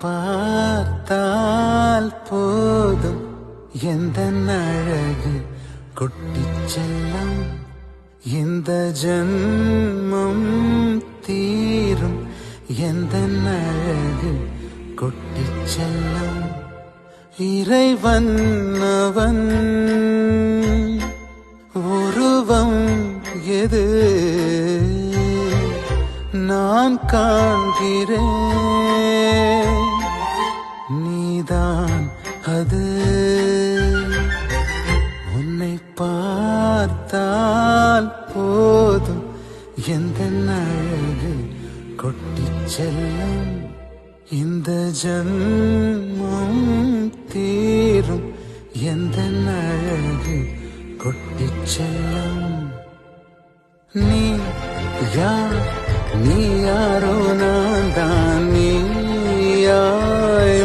பார்த்தால் போதும் எந்த அழகு கொட்டிச் செல்லம் இந்த ஜன்மம் தீரும் எந்த அழகு கொட்டிச் செல்லம் இறைவன் அவன் உருவம் எது நான் காண்கிறேன் நீதான் அது உன்னை பார்த்தால் போதும் எந்த அழகு கொட்டிச் செல்லும் இந்த ஜன்மம் தீரும் எந்த அழகு கொட்டிச் செல்லும் நீ யாரோ நான் தான் நீயாய்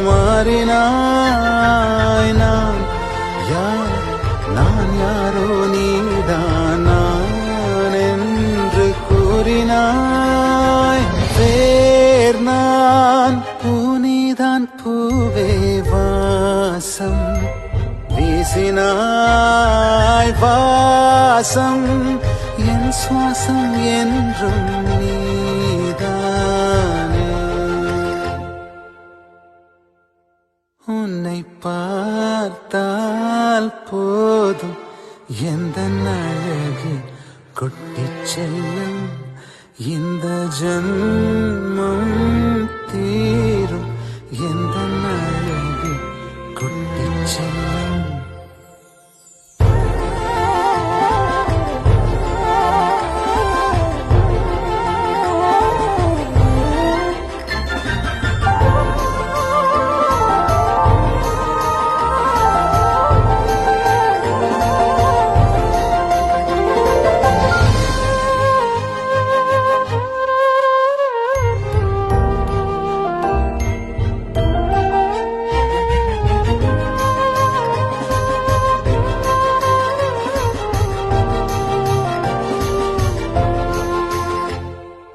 மாறினாய் நான் யாரோ நீதான் நான் என்று கூறினாய் வேர் நான் பூனிதான் பூவே வாசம் வீசினாய் வாசம் என் சுவாசம் என்றும் நீதானே உன்னை பார்த்தால் போதும் எந்த அழகு கொட்டிச் செல்லும் இந்த ஜன்மம் தீரும் எந்த அழகு கொட்டிச் செல்லும்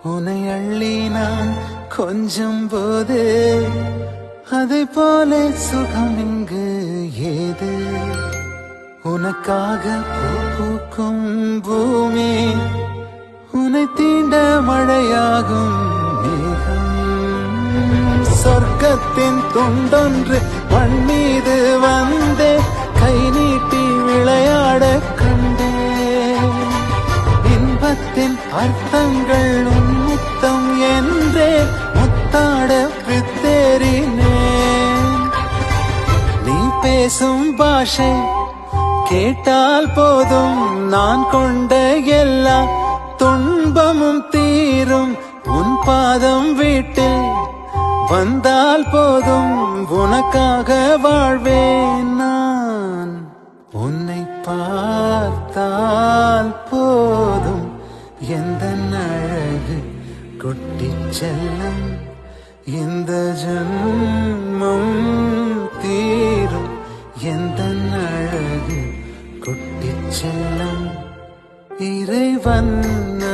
உன்னை அள்ளி நான் கொஞ்சம் போது அதை போல சுகம் இங்கு ஏது உனக்காக பூக்கும் பூமி உன்னை தீண்ட மழையாகும் மேகம் சொர்க்கத்தின் துண்டொன்று மண் மீது வந்தே கை நீட்டி விளையாட கண்டேன் இன்பத்தின் அர்த்தங்கள் உன்முத்தம் என்றே முத்தாட பித்தேறினேன் நீ பேசும் பாஷை கேட்டால் போதும் நான் கொண்ட எல்லா துன்பமும் தீரும் உன் பாதம் வீட்டில் வந்தால் போதும் உனக்காக வாழ்வேன் நான் உன்னை பார்த்தால் போதும் எந்த அழகு கொட்டிச் செல்லும் இந்த ஜன்மம் தீரும் எந்த அழகு கொட்டிச் செல்லும் இறைவன்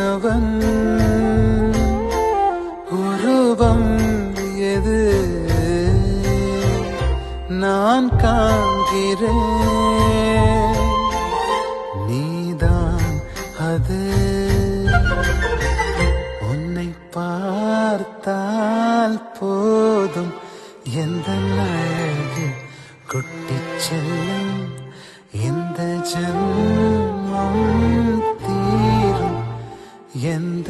அவன் உருவம் எது நான் காண்கிறேன் நீதான் அது உன்னை பார்த்தால் போதும் எந்த அழகு கொட்டிச் செல்லும் இந்த ஜன்மம் தீரும் எந்த